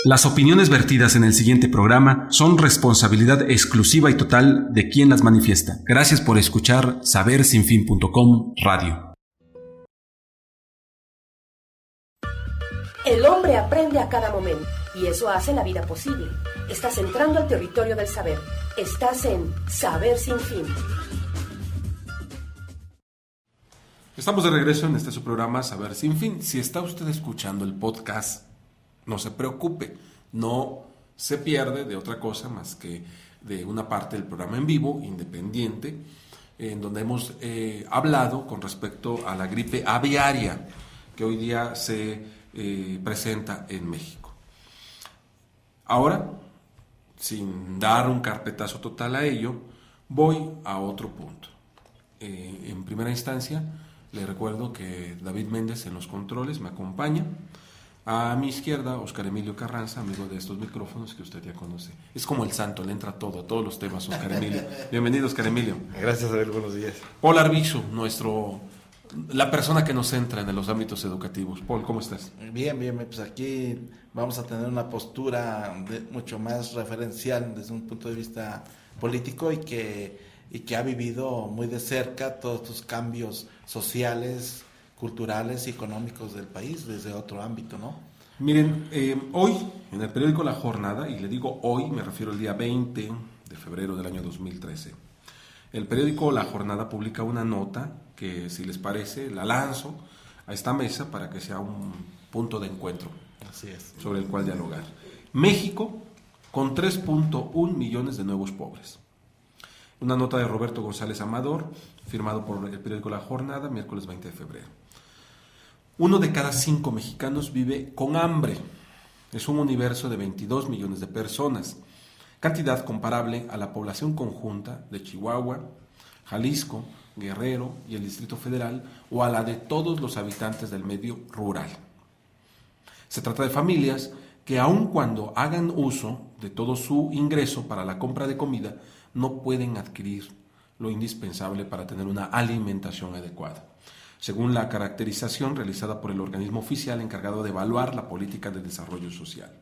Las opiniones vertidas en el siguiente programa son responsabilidad exclusiva y total de quien las manifiesta. Gracias por escuchar sabersinfin.com Radio. El hombre aprende a cada momento y eso hace la vida posible. Estás entrando al territorio del saber. Estás en Saber Sin Fin. Estamos de regreso en su programa Saber Sin Fin. Si está usted escuchando el podcast, no se preocupe, no se pierde de otra cosa más que de una parte del programa en vivo, independiente, en donde hemos hablado con respecto a la gripe aviaria que hoy día se presenta en México. Ahora, sin dar un carpetazo total a ello, voy a otro punto. En primera instancia, le recuerdo que David Méndez en los controles me acompaña. A mi izquierda, Oscar Emilio Carranza, amigo de estos micrófonos que usted ya conoce. Es como el santo, le entra todo, a todos los temas, Oscar Emilio. Bienvenido, Oscar Emilio. Gracias, Abel, buenos días. Paul Arbizu, la persona que nos centra en los ámbitos educativos. Paul, ¿cómo estás? Bien, pues aquí vamos a tener una postura mucho más referencial desde un punto de vista político y que ha vivido muy de cerca todos estos cambios sociales, culturales y económicos del país desde otro ámbito, ¿no? Miren, hoy en el periódico La Jornada, y le digo hoy, me refiero al día 20 de febrero del año 2013, el periódico La Jornada publica una nota que, si les parece, la lanzo a esta mesa para que sea un punto de encuentro. Así es. Sobre el cual dialogar. México con 3.1 millones de nuevos pobres. Una nota de Roberto González Amador, firmado por el periódico La Jornada, miércoles 20 de febrero. 1 de cada 5 mexicanos vive con hambre. Es un universo de 22 millones de personas, cantidad comparable a la población conjunta de Chihuahua, Jalisco, Guerrero y el Distrito Federal, o a la de todos los habitantes del medio rural. Se trata de familias que, aun cuando hagan uso de todo su ingreso para la compra de comida, no pueden adquirir lo indispensable para tener una alimentación adecuada, según la caracterización realizada por el organismo oficial encargado de evaluar la política de desarrollo social.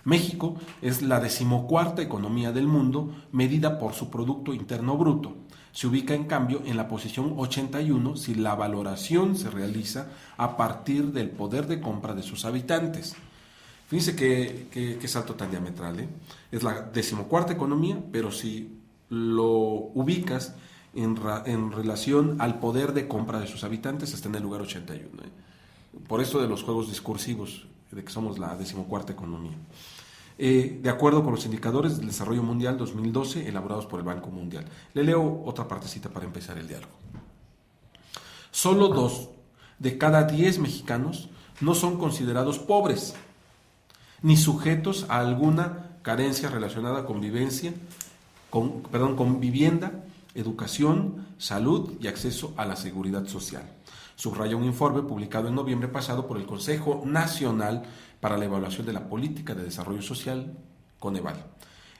México es la 14ª economía del mundo medida por su Producto Interno Bruto. Se ubica, en cambio, en la posición 81 si la valoración se realiza a partir del poder de compra de sus habitantes. Fíjense qué salto tan diametral, ¿eh? Es la 14ª economía, pero si lo ubicas en relación al poder de compra de sus habitantes, está en el lugar 81. Por eso de los juegos discursivos, de que somos la 14ª economía. De acuerdo con los indicadores del desarrollo mundial 2012 elaborados por el Banco Mundial. Le leo otra partecita para empezar el diálogo. Solo 2 de cada 10 mexicanos no son considerados pobres, ni sujetos a alguna carencia relacionada con vivienda, educación, salud y acceso a la seguridad social. Subraya un informe publicado en noviembre pasado por el Consejo Nacional para la Evaluación de la Política de Desarrollo Social, Coneval.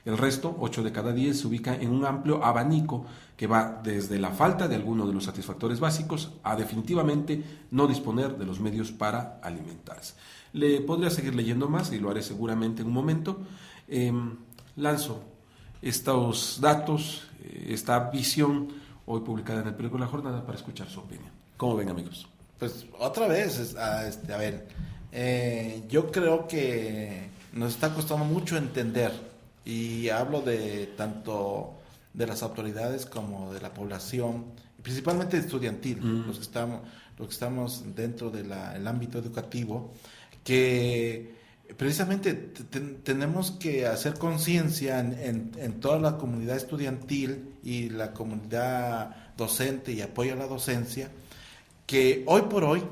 El resto, 8 de cada 10, se ubica en un amplio abanico que va desde la falta de alguno de los satisfactores básicos a definitivamente no disponer de los medios para alimentarse. Le podría seguir leyendo más y lo haré seguramente en un momento. Lanzo estos datos, esta visión hoy publicada en el periódico La Jornada para escuchar su opinión. ¿Cómo ven, amigos? Pues otra vez, yo creo que nos está costando mucho entender, y hablo de tanto de las autoridades como de la población, principalmente estudiantil, los que estamos dentro del ámbito educativo, que precisamente tenemos que hacer conciencia en toda la comunidad estudiantil y la comunidad docente y apoyo a la docencia, que hoy por hoy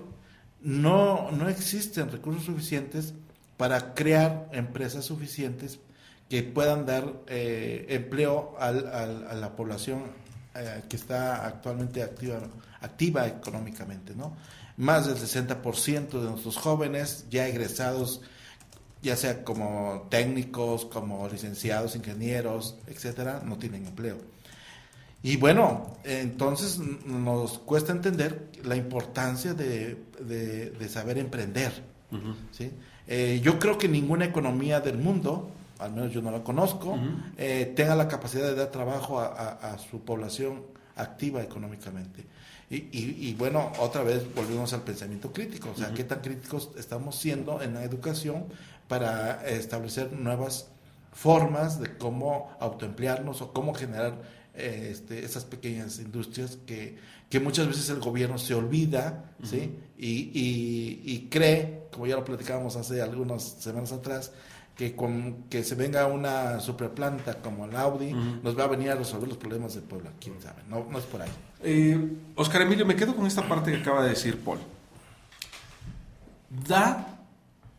no existen recursos suficientes para crear empresas suficientes que puedan dar empleo a la población que está actualmente activa económicamente, ¿no? Más del 60% de nuestros jóvenes ya egresados, ya sea como técnicos, como licenciados, ingenieros, etcétera, no tienen empleo. Y bueno, entonces nos cuesta entender la importancia de saber emprender, ¿sí? Yo creo que ninguna economía del mundo, al menos yo no la conozco, tenga la capacidad de dar trabajo a su población activa económicamente. Y bueno, otra vez volvemos al pensamiento crítico, o sea, qué tan críticos estamos siendo en la educación para establecer nuevas formas de cómo autoemplearnos o cómo generar esas pequeñas industrias que muchas veces el gobierno se olvida, ¿sí? Y cree, como ya lo platicábamos hace algunas semanas atrás, que con que se venga una superplanta como el Audi nos va a venir a resolver los problemas de Puebla, quién sabe, no es por ahí. Oscar Emilio, me quedo con esta parte que acaba de decir Paul. ¿Da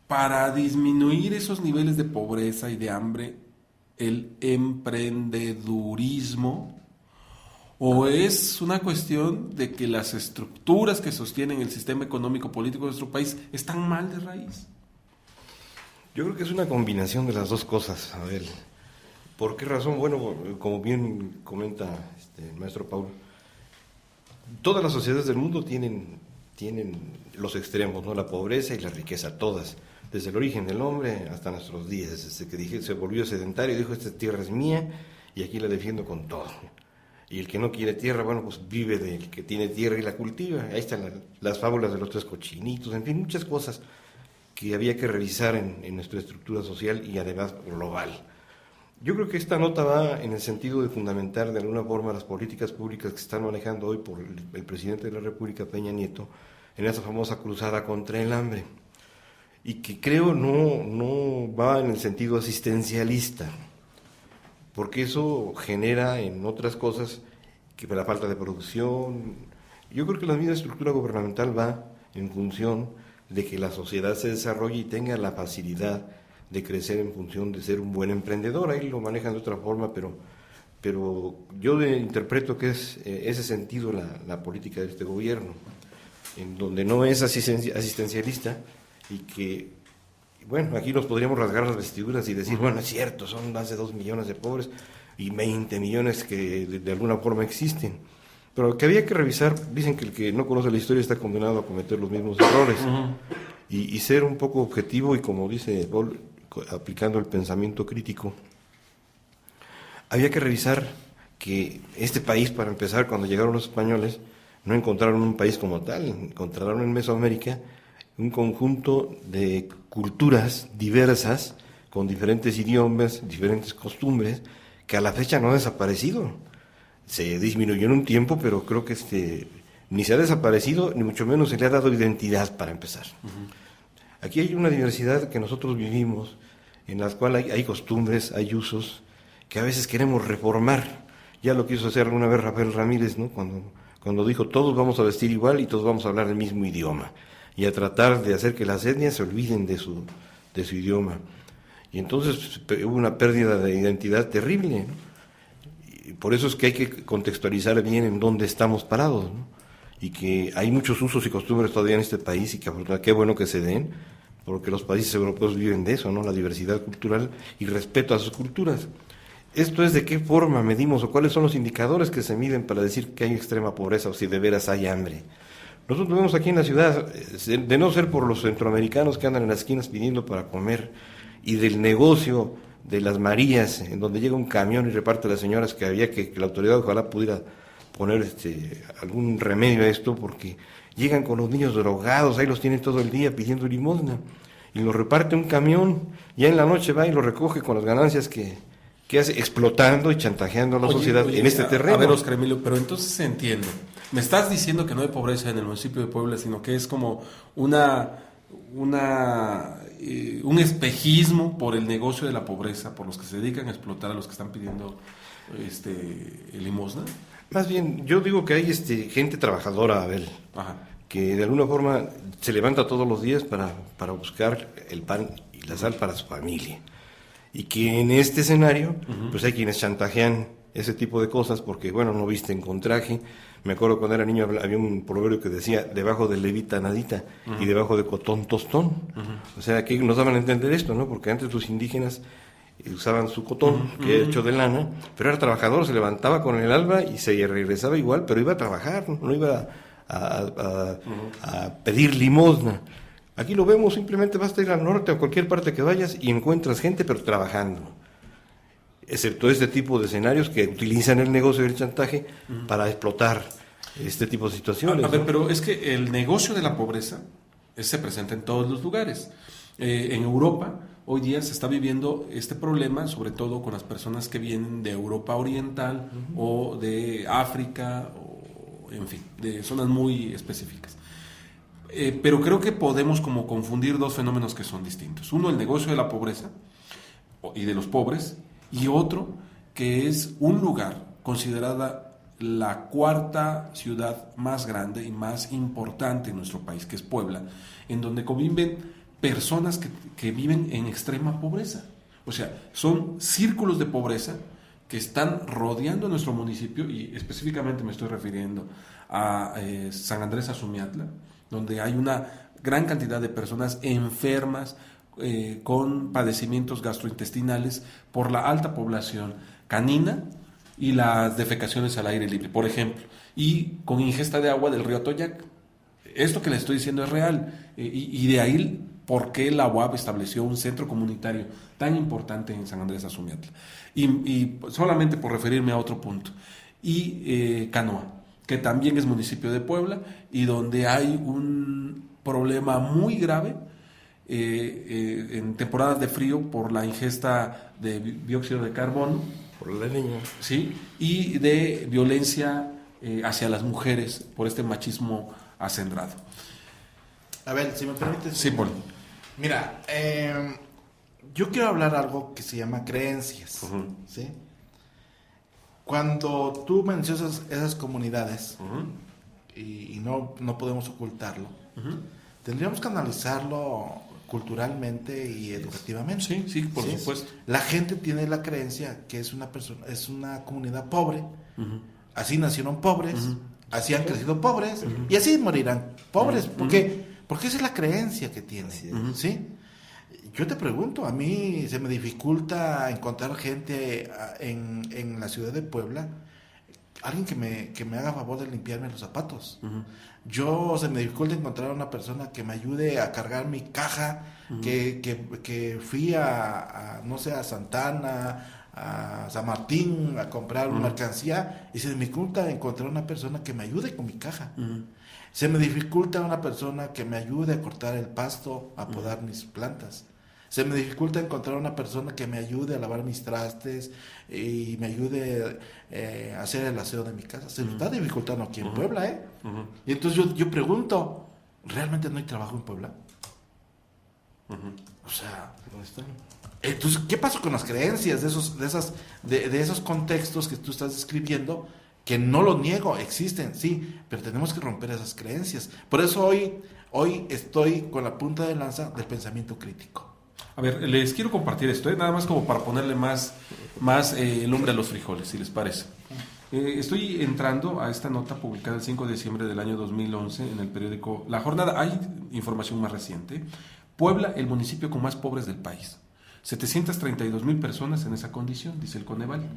para disminuir esos niveles de pobreza y de hambre el emprendedurismo? ¿O es una cuestión de que las estructuras que sostienen el sistema económico político de nuestro país están mal de raíz? Yo creo que es una combinación de las dos cosas. A ver, ¿por qué razón? Bueno, como bien comenta el maestro Paulo, todas las sociedades del mundo tienen los extremos, ¿no? La pobreza y la riqueza, todas, desde el origen del hombre hasta nuestros días, desde que se volvió sedentario y dijo, esta tierra es mía y aquí la defiendo con todo. Y el que no quiere tierra, bueno, pues vive del que tiene tierra y la cultiva. Ahí están las fábulas de los tres cochinitos, en fin, muchas cosas que había que revisar en nuestra estructura social y además global. Yo creo que esta nota va en el sentido de fundamentar de alguna forma las políticas públicas que se están manejando hoy por el presidente de la República, Peña Nieto, en esa famosa cruzada contra el hambre, y que creo no va en el sentido asistencialista, porque eso genera en otras cosas, que la falta de producción. Yo creo que la misma estructura gubernamental va en función de que la sociedad se desarrolle y tenga la facilidad de crecer en función de ser un buen emprendedor. Ahí lo manejan de otra forma, pero yo interpreto que es ese sentido la política de este gobierno, en donde no es asistencialista y que, bueno, aquí nos podríamos rasgar las vestiduras y decir, bueno, es cierto, son más de 2 millones de pobres y 20 millones que de alguna forma existen. Pero lo que había que revisar, dicen que el que no conoce la historia está condenado a cometer los mismos errores. Y ser un poco objetivo y, como dice Paul, aplicando el pensamiento crítico, había que revisar que este país, para empezar, cuando llegaron los españoles, no encontraron un país como tal, encontraron en Mesoamérica un conjunto de culturas diversas, con diferentes idiomas, diferentes costumbres, que a la fecha no han desaparecido. Se disminuyó en un tiempo, pero creo que ni se ha desaparecido, ni mucho menos se le ha dado identidad, para empezar. Aquí hay una diversidad que nosotros vivimos, en la cual hay costumbres, hay usos, que a veces queremos reformar. Ya lo quiso hacer alguna vez Rafael Ramírez, ¿no? Cuando dijo, todos vamos a vestir igual y todos vamos a hablar el mismo idioma, y a tratar de hacer que las etnias se olviden de su idioma. Y entonces hubo una pérdida de identidad terrible, ¿no? Por eso es que hay que contextualizar bien en dónde estamos parados, ¿no? Y que hay muchos usos y costumbres todavía en este país y que qué bueno que se den, porque los países europeos viven de eso, ¿no? La diversidad cultural y respeto a sus culturas. Esto es de qué forma medimos o cuáles son los indicadores que se miden para decir que hay extrema pobreza o si de veras hay hambre. Nosotros vemos aquí en la ciudad, de no ser por los centroamericanos que andan en las esquinas pidiendo para comer y del negocio de las Marías, en donde llega un camión y reparte a las señoras, que había que la autoridad ojalá pudiera poner algún remedio a esto, porque llegan con los niños drogados, ahí los tienen todo el día pidiendo limosna, y los reparte un camión, ya en la noche va y lo recoge con las ganancias que hace, explotando y chantajeando a la sociedad en este terreno. A ver, Oscar Emilio, pero entonces entiendo, me estás diciendo que no hay pobreza en el municipio de Puebla, sino que es como un espejismo por el negocio de la pobreza, por los que se dedican a explotar a los que están pidiendo limosna. Más bien, yo digo que hay gente trabajadora, Abel, que de alguna forma se levanta todos los días para buscar el pan y la sal para su familia, y que en este escenario pues hay quienes chantajean ese tipo de cosas porque, bueno, no visten con traje. Me acuerdo cuando era niño había un proverbio que decía, debajo de levita nadita y debajo de cotón tostón. O sea, que nos daban a entender esto, ¿no? Porque antes los indígenas usaban su cotón, que era hecho de lana, pero era trabajador, se levantaba con el alba y se regresaba igual, pero iba a trabajar, no iba a pedir limosna. Aquí lo vemos, simplemente basta ir al norte o a cualquier parte que vayas y encuentras gente pero trabajando. Excepto este tipo de escenarios que utilizan el negocio del chantaje para explotar este tipo de situaciones. A ver, ¿no? pero es que el negocio de la pobreza se presenta en todos los lugares. En Europa hoy día se está viviendo este problema, sobre todo con las personas que vienen de Europa Oriental o de África, o, en fin, de zonas muy específicas. Pero creo que podemos como confundir dos fenómenos que son distintos. Uno, el negocio de la pobreza y de los pobres, y otro, que es un lugar considerada la cuarta ciudad más grande y más importante en nuestro país, que es Puebla, en donde conviven personas que viven en extrema pobreza. O sea, son círculos de pobreza que están rodeando nuestro municipio, y específicamente me estoy refiriendo a San Andrés Azumiatla, donde hay una gran cantidad de personas enfermas con padecimientos gastrointestinales por la alta población canina y las defecaciones al aire libre, por ejemplo, y con ingesta de agua del río Atoyac. Esto que le estoy diciendo es real, y de ahí por qué la UAP estableció un centro comunitario tan importante en San Andrés Azumiatla. Y solamente por referirme a otro punto, y Canoa, que también es municipio de Puebla, y donde hay un problema muy grave en temporadas de frío por la ingesta de dióxido de carbono, Por la leña. ¿sí? Y de violencia hacia las mujeres por este machismo acendrado. A ver, si me permites. Sí, Paul. Mira, yo quiero hablar algo que se llama creencias, ¿sí? Cuando tú mencionas esas comunidades, y no podemos ocultarlo, tendríamos que analizarlo culturalmente y educativamente. Sí, sí, por supuesto. La gente tiene la creencia que es una comunidad pobre, así nacieron pobres, así han crecido pobres, y así morirán pobres, porque esa es la creencia que tiene, ¿sí? Yo te pregunto, a mí se me dificulta encontrar gente en la ciudad de Puebla, alguien que me haga favor de limpiarme los zapatos. Se me dificulta encontrar una persona que me ayude a cargar mi caja, que fui no sé, a Santana, a San Martín a comprar una mercancía, y se me dificulta encontrar una persona que me ayude con mi caja. Se me dificulta una persona que me ayude a cortar el pasto, a podar mis plantas. Se me dificulta encontrar una persona que me ayude a lavar mis trastes y me ayude a hacer el aseo de mi casa. Se me está dificultando aquí en Puebla, ¿eh? Y entonces yo pregunto, ¿realmente no hay trabajo en Puebla? O sea, ¿dónde están? Entonces, ¿qué pasa con las creencias de esos contextos que tú estás describiendo? Que no lo niego, existen, sí, pero tenemos que romper esas creencias. Por eso hoy estoy con la punta de lanza del pensamiento crítico. A ver, les quiero compartir esto, nada más como para ponerle más lumbre a los frijoles, si les parece. Estoy entrando a esta nota publicada el 5 de diciembre del año 2011 en el periódico La Jornada. Hay información más reciente. Puebla, el municipio con más pobres del país. 732,000 personas en esa condición, dice el Coneval.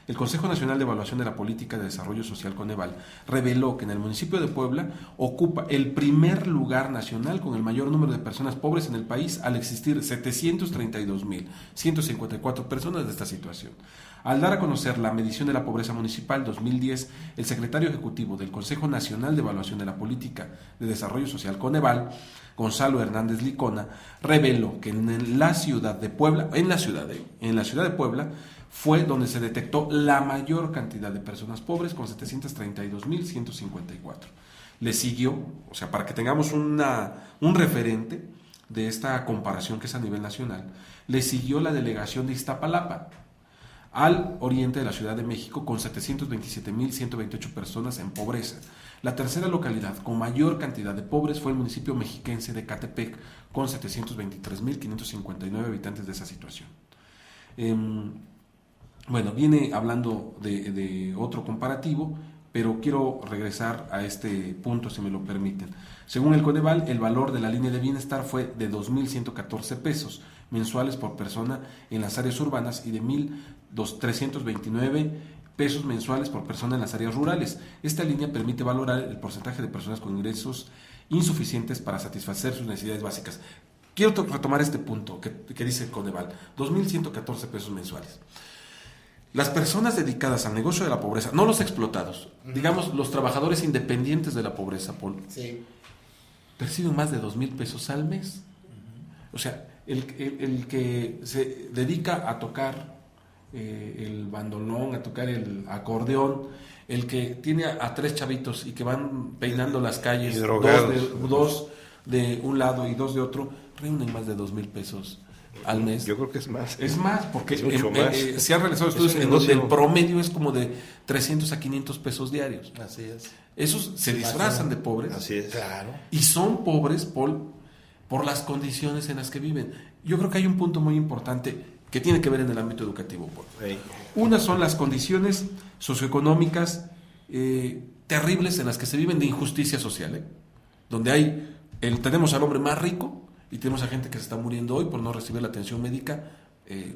El Consejo Nacional de Evaluación de la Política de Desarrollo Social, Coneval, reveló que en el municipio de Puebla ocupa el primer lugar nacional con el mayor número de personas pobres en el país, al existir 732,154 personas de esta situación. Al dar a conocer la medición de la pobreza municipal 2010, el secretario ejecutivo del Consejo Nacional de Evaluación de la Política de Desarrollo Social, Coneval, Gonzalo Hernández Licona, reveló que en la ciudad de Puebla, en la ciudad de Puebla, fue donde se detectó la mayor cantidad de personas pobres, con 732,154. Le siguió, o sea, para que tengamos un referente de esta comparación que es a nivel nacional, le siguió la delegación de Iztapalapa, al oriente de la Ciudad de México, con 727,128 personas en pobreza. La tercera localidad con mayor cantidad de pobres fue el municipio mexiquense de Catepec, con 723,559 habitantes de esa situación. Bueno, viene hablando de otro comparativo, pero quiero regresar a este punto, si me lo permiten. Según el Coneval, el valor de la línea de bienestar fue de 2,114 pesos mensuales por persona en las áreas urbanas y de 1,329 pesos mensuales por persona en las áreas rurales. Esta línea permite valorar el porcentaje de personas con ingresos insuficientes para satisfacer sus necesidades básicas. Quiero retomar este punto que dice Coneval, 2.114 pesos mensuales. Las personas dedicadas al negocio de la pobreza, no los explotados, digamos los trabajadores independientes de la pobreza, Paul, Sí. perciben más de 2,000 pesos al mes. O sea, el que se dedica a tocar el bandolón, a tocar el acordeón, el que tiene a 3 chavitos y que van peinando las calles, dos de un lado y 2 de otro, reúnen más de 2,000 pesos al mes. Yo creo que es más. Es más, porque Es mucho más. se han realizado estudios en donde el promedio es como de 300 a 500 pesos diarios. Así es. Esos se disfrazan de pobres. Así es. Claro. Y son pobres, Paul, por las condiciones en las que viven. Yo creo que hay un punto muy importante que tiene que ver en el ámbito educativo, Paul. Sí. Una son las condiciones socioeconómicas terribles en las que se viven de injusticia social, donde tenemos al hombre más rico y tenemos a gente que se está muriendo hoy por no recibir la atención médica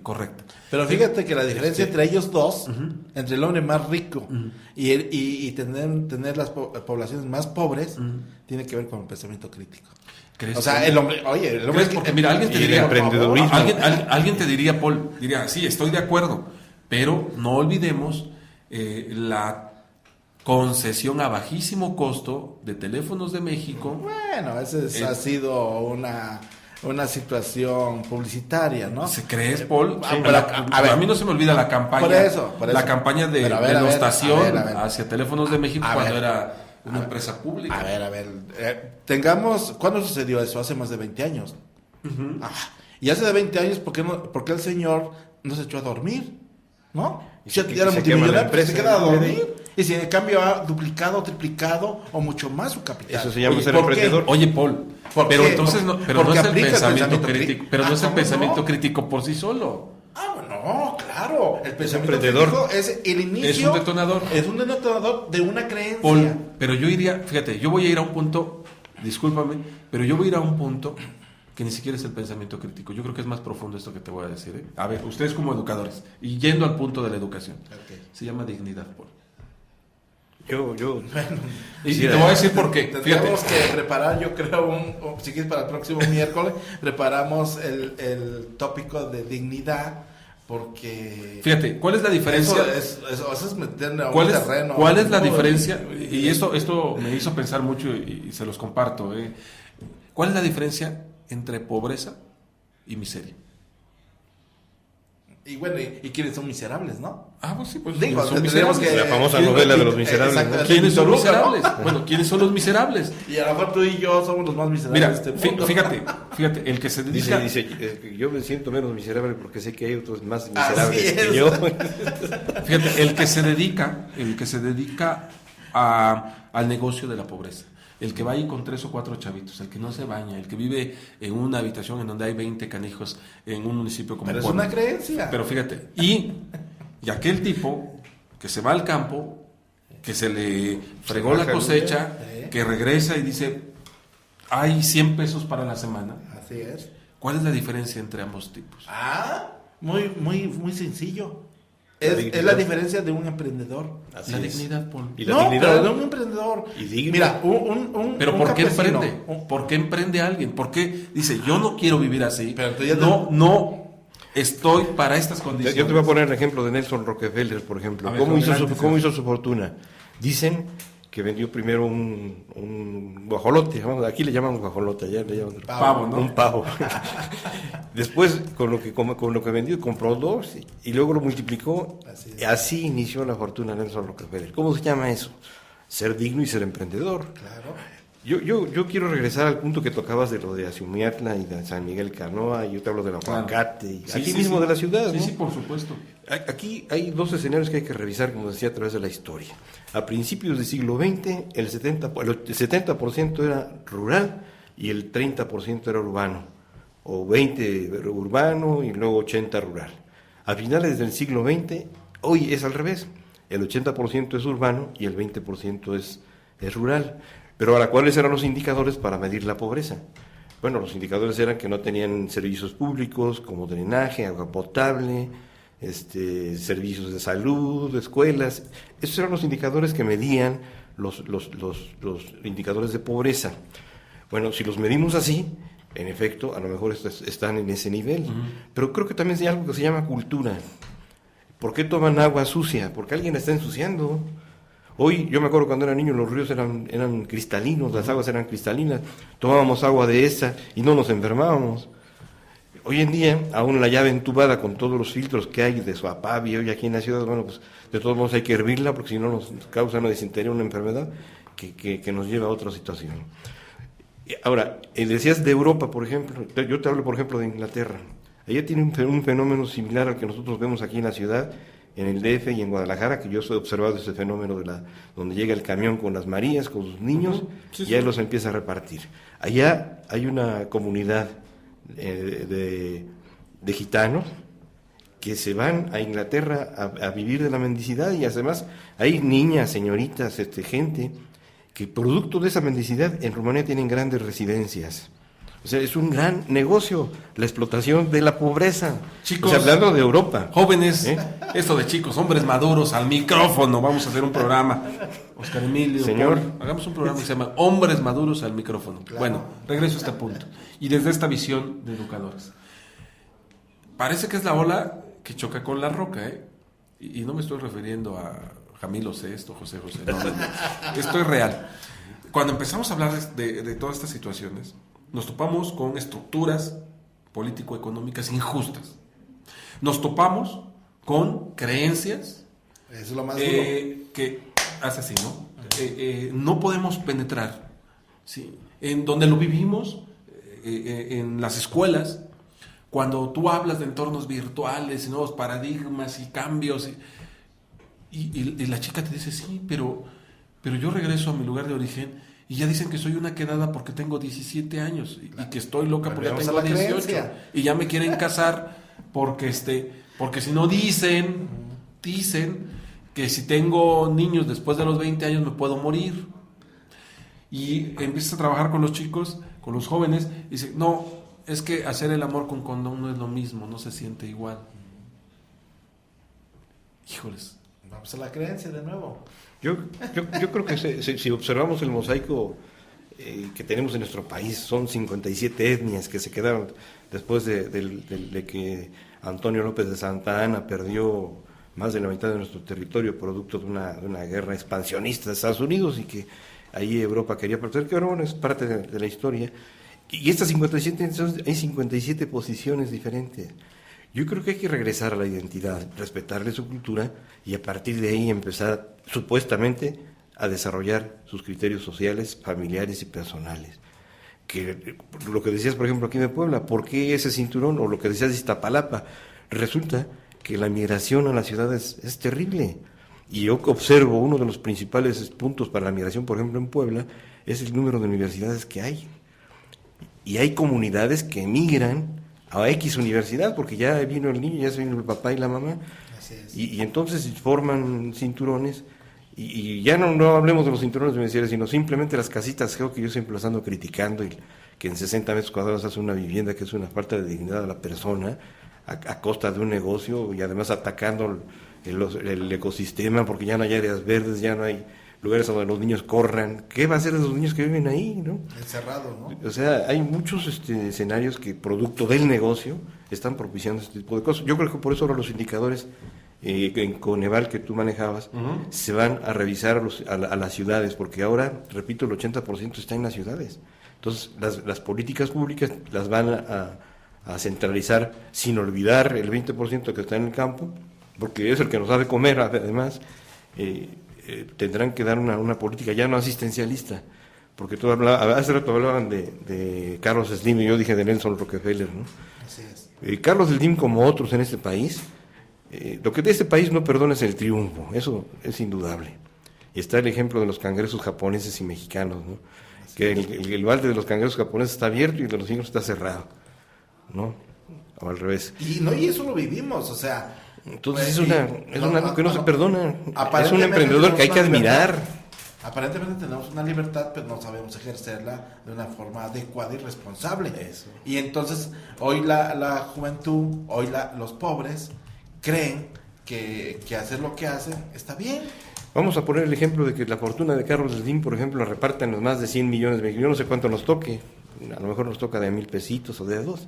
correcta. Pero fíjate que la diferencia entre ellos dos, Uh-huh. entre el hombre más rico Uh-huh. y tener las poblaciones más pobres, Uh-huh. tiene que ver con el pensamiento crítico. ¿Crees O sea, que- el hombre, oye, el hombre ¿Crees? Porque mira, alguien te y el diría, emprendedurismo. alguien te diría, Paul, diría, sí, estoy de acuerdo, pero no olvidemos la concesión a bajísimo costo de Teléfonos de México. Bueno, ha sido una situación publicitaria, ¿no? ¿Se crees, Paul? Sí. A ver, a mí no se me olvida la campaña. Por eso. La campaña de Pero a ver, denostación a ver. hacia Teléfonos de México A cuando ver. era una empresa pública. A ver, ¿cuándo sucedió eso? Hace más de 20 años. Ujú. Y hace de 20 años, ¿por qué el señor no se echó a dormir? ¿no? Y Si se- ya era y se quema la multimillonario, pues se empresa. queda a dormir. Y si en cambio ha duplicado, triplicado o mucho más su capital. Eso se llama Oye, ser ¿por qué? emprendedor. Oye, Paul, ¿Por pero qué? entonces no, pero no Porque es el aplica el pensamiento pensamiento crítico, crítico. pero no es el ¿cómo pensamiento no? crítico por sí solo. No, claro. El pensamiento emprendedor. crítico es el inicio. Es un detonador. Es un detonador de una creencia. Paul, pero yo iría, fíjate, yo voy a ir a un punto, discúlpame, pero yo voy a ir a un punto que ni siquiera es el pensamiento crítico. Yo creo que es más profundo esto que te voy a decir, ¿eh? A ver, ustedes como educadores, y yendo al punto de la educación, Ok. se llama dignidad, Paul. Yo Y te voy a decir por qué. Fíjate, Tendríamos que preparar, yo creo, si quieres para el próximo miércoles, preparamos el tópico de dignidad, porque... fíjate, ¿cuál es la diferencia? Eso es meterle a un ¿Cuál terreno. es la muy- diferencia? Y esto me hizo pensar mucho y se los comparto. ¿Cuál es la diferencia entre pobreza y miseria? Y bueno, ¿y quiénes son miserables, no? Pues sí, pues Digo, son tendríamos miserables. que... La famosa novela de los miserables, Exacto, ¿no? ¿Quiénes son Toluca, ¿no? miserables? Bueno, ¿quiénes son los miserables? Y a lo mejor tú y yo somos los más miserables Mira, de este mundo. fíjate, el que se dedica... dice yo me siento menos miserable porque sé que hay otros más Así miserables es. que yo. Fíjate, el que se dedica al negocio de la pobreza, el que va ahí con 3 o 4 chavitos, el que no se baña, el que vive en una habitación en donde hay 20 canijos en un municipio como Pero es Puebla. una creencia. Pero fíjate, y aquel tipo que se va al campo, que se le fregó la baja el cosecha, lunes, que regresa y dice, hay 100 pesos para la semana. Así es. ¿Cuál es la diferencia entre ambos tipos? Muy, muy, muy sencillo. La Es dignidad. la diferencia de un emprendedor. Así La es. dignidad, Paul. Y la No, dignidad. pero de un emprendedor. Y digno. Mira, un Pero un ¿por qué campesino, emprende? ¿Por qué emprende alguien? ¿Por qué dice, yo no quiero vivir así? Pero tú ya te- No estoy para estas condiciones. Yo te voy a poner el ejemplo de Nelson Rockefeller, por ejemplo. A ver, ¿Cómo adelante, hizo su fortuna? Dicen que vendió primero un guajolote, aquí le llaman guajolote, allá le llaman Pavo, ¿no? un pavo. Después, con lo que vendió, compró 2 y luego lo multiplicó. Así es. Así inició la fortuna de Nelson Rockefeller. ¿Cómo se llama eso? Ser digno y ser emprendedor. Claro. Yo quiero regresar al punto que tocabas de lo de Azumiatla y de San Miguel Canoa, y yo te hablo del aguacate, y Sí, aquí sí, mismo sí. de la ciudad. Sí, ¿no? sí, por supuesto. Aquí hay 2 escenarios que hay que revisar, como decía, a través de la historia. A principios del siglo XX, el 70% era rural y el 30% era urbano, o 20% urbano y luego 80% rural. A finales del siglo XX, hoy es al revés, el 80% es urbano y el 20% es rural. Pero ahora, ¿cuáles eran los indicadores para medir la pobreza? Bueno, los indicadores eran que no tenían servicios públicos como drenaje, agua potable, servicios de salud, escuelas. Esos eran los indicadores que medían los indicadores de pobreza. Bueno, si los medimos así, en efecto, a lo mejor están en ese nivel. Pero creo que también hay algo que se llama cultura. ¿Por qué toman agua sucia? Porque alguien la está ensuciando. Hoy, yo me acuerdo cuando era niño, los ríos eran cristalinos, las aguas eran cristalinas. Tomábamos agua de esa y no nos enfermábamos. Hoy en día, aún la llave entubada con todos los filtros que hay de Suapavi hoy aquí en la ciudad, bueno, pues de todos modos hay que hervirla porque si no nos causa una disentería, una enfermedad que nos lleva a otra situación. Ahora, decías de Europa, por ejemplo, yo te hablo, por ejemplo, de Inglaterra. Allá tiene un fenómeno similar al que nosotros vemos aquí en la ciudad, en el DF y en Guadalajara, que yo he observado ese fenómeno donde llega el camión con las Marías, con sus niños, y ahí los empieza a repartir. Allá hay una comunidad de gitanos que se van a Inglaterra a vivir de la mendicidad, y además hay niñas, señoritas, gente que producto de esa mendicidad en Rumanía tienen grandes residencias. O sea, es un gran negocio la explotación de la pobreza. Chicos, o sea, hablando de Europa. Jóvenes, esto de chicos, hombres maduros, al micrófono, vamos a hacer un programa. Oscar Emilio, señor, Paul, hagamos un programa que se llama Hombres Maduros al Micrófono. Claro. Bueno, regreso a este punto. Y desde esta visión de educadores. Parece que es la ola que choca con la roca, ¿eh? Y no me estoy refiriendo a Jamilo Sesto, José, no. Esto es real. Cuando empezamos a hablar de todas estas situaciones, nos topamos con estructuras político-económicas injustas. Nos topamos con creencias eso es lo más duro. Que hace así, ¿no? No podemos penetrar, ¿sí? En donde lo vivimos, en las escuelas, cuando tú hablas de entornos virtuales y nuevos paradigmas y cambios, y la chica te dice, sí, pero yo regreso a mi lugar de origen y ya dicen que soy una quedada porque tengo 17 años y que estoy loca porque tengo 18 y ya me quieren casar porque si no dicen que si tengo niños después de los 20 años me puedo morir. Y empiezas a trabajar con los chicos, con los jóvenes, y dice, no, es que hacer el amor con condón no es lo mismo, no se siente igual. Híjoles. Vamos a la creencia de nuevo. Yo creo que si observamos el mosaico que tenemos en nuestro país, son 57 etnias que se quedaron después de que Antonio López de Santa Anna perdió más de la mitad de nuestro territorio producto de una guerra expansionista de Estados Unidos y que ahí Europa quería perder, que ahora bueno, es parte de la historia. Y estas 57, entonces, hay 57 posiciones diferentes. Yo creo que hay que regresar a la identidad, respetarle su cultura y a partir de ahí empezar supuestamente a desarrollar sus criterios sociales, familiares y personales. Que lo que decías, por ejemplo, aquí en Puebla, ¿por qué ese cinturón? O lo que decías de Iztapalapa, resulta que la migración a las ciudades es terrible. Y yo observo uno de los principales puntos para la migración, por ejemplo, en Puebla, es el número de universidades que hay. Y hay comunidades que emigran a X universidad, porque ya vino el niño, ya se vino el papá y la mamá, y entonces forman cinturones, y ya no hablemos de los cinturones universitarios, sino simplemente las casitas que yo siempre las ando criticando, y que en 60 metros cuadrados hace una vivienda que es una falta de dignidad a la persona, a costa de un negocio, y además atacando el ecosistema, porque ya no hay áreas verdes, ya no hay lugares donde los niños corran. ¿Qué va a hacer de los niños que viven ahí, no? Encerrado, ¿no? O sea, hay muchos escenarios que, producto del negocio, están propiciando este tipo de cosas. Yo creo que por eso ahora los indicadores en Coneval que tú manejabas se van a revisar a las ciudades, porque ahora, repito, el 80% está en las ciudades. Entonces, las políticas públicas las van a centralizar sin olvidar el 20% que está en el campo, porque es el que nos da de comer, además. Tendrán que dar una política ya no asistencialista, porque hace rato hablaban de Carlos Slim y yo dije de Nelson Rockefeller, ¿no? Así es. Carlos Slim, como otros en este país, lo que de este país no perdona es el triunfo, eso es indudable. Y está el ejemplo de los cangresos japoneses y mexicanos, ¿no? Que el balde de los cangresos japoneses está abierto y el de los ingleses está cerrado, ¿no? O al revés. Y eso lo vivimos, o sea. Entonces es algo que no se perdona. Es un emprendedor que hay que admirar. Aparentemente tenemos una libertad, pero no sabemos ejercerla de una forma adecuada y responsable. Eso. Y entonces hoy la juventud, hoy los pobres creen que hacer lo que hacen está bien. Vamos a poner el ejemplo de que la fortuna de Carlos Slim, por ejemplo, la repartan los más de 100 millones. Yo no sé cuánto nos toque, a lo mejor nos toca de 1,000 pesitos o de 2.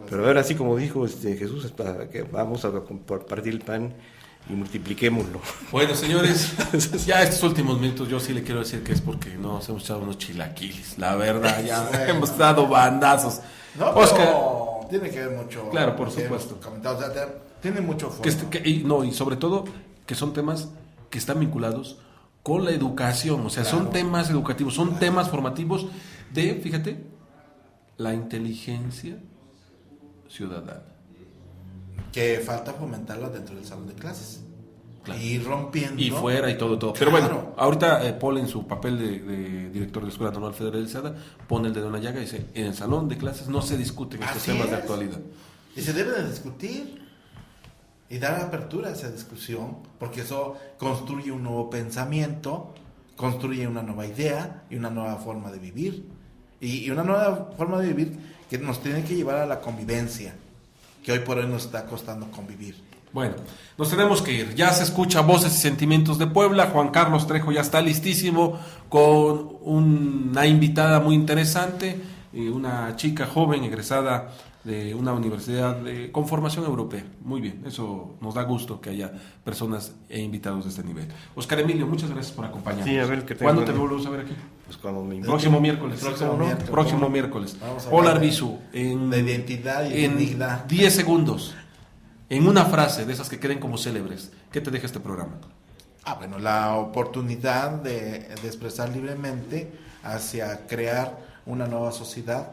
Pero ahora sí, como dijo Jesús, es para que vamos a compartir el pan y multipliquémoslo. Bueno, señores, ya estos últimos minutos yo sí le quiero decir que es porque nos hemos echado unos chilaquiles. La verdad, ya hemos dado bandazos. No, Oscar, pero tiene que ver mucho. Claro, por supuesto. O sea, tiene mucho fondo. y sobre todo que son temas que están vinculados con la educación, o sea, son temas educativos, son temas formativos de, fíjate, la inteligencia ciudadana. Que falta fomentarla dentro del salón de clases. Claro. Y rompiendo. Y fuera y todo. Pero bueno, ahorita Paul en su papel de director de la Escuela Normal Federalizada pone el dedo en la llaga y dice, en el salón de clases no se discuten estos temas de actualidad. Y se debe de discutir y dar apertura a esa discusión, porque eso construye un nuevo pensamiento, construye una nueva idea y una nueva forma de vivir. Y una nueva forma de vivir que nos tiene que llevar a la convivencia, que hoy por hoy nos está costando convivir. Bueno, nos tenemos que ir. Ya se escucha Voces y Sentimientos de Puebla. Juan Carlos Trejo ya está listísimo con una invitada muy interesante, una chica joven egresada de una universidad con formación europea. Muy bien, eso nos da gusto que haya personas e invitados de este nivel. Oscar Emilio, muchas gracias por acompañarnos. Sí, a ver, ¿Cuándo te volvemos a ver aquí? Pues cuando me Próximo miércoles. Próximo miércoles. Hola Arbizu, de identidad y dignidad. 10 segundos, en una frase de esas que queden como célebres, ¿qué te deja este programa? Bueno, la oportunidad de expresar libremente hacia crear una nueva sociedad,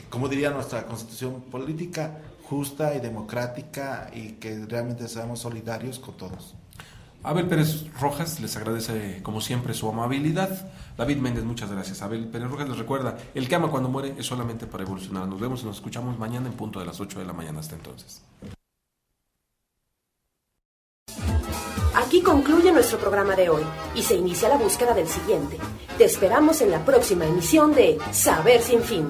como diría nuestra constitución política, justa y democrática, y que realmente seamos solidarios con todos. Abel Pérez Rojas les agradece como siempre su amabilidad. David Méndez, muchas gracias. Abel Pérez Rojas les recuerda, el que ama cuando muere es solamente para evolucionar. Nos vemos y nos escuchamos mañana en punto de las 8 de la mañana. Hasta entonces. Aquí concluye nuestro programa de hoy y se inicia la búsqueda del siguiente. Te esperamos en la próxima emisión de Saber Sin Fin.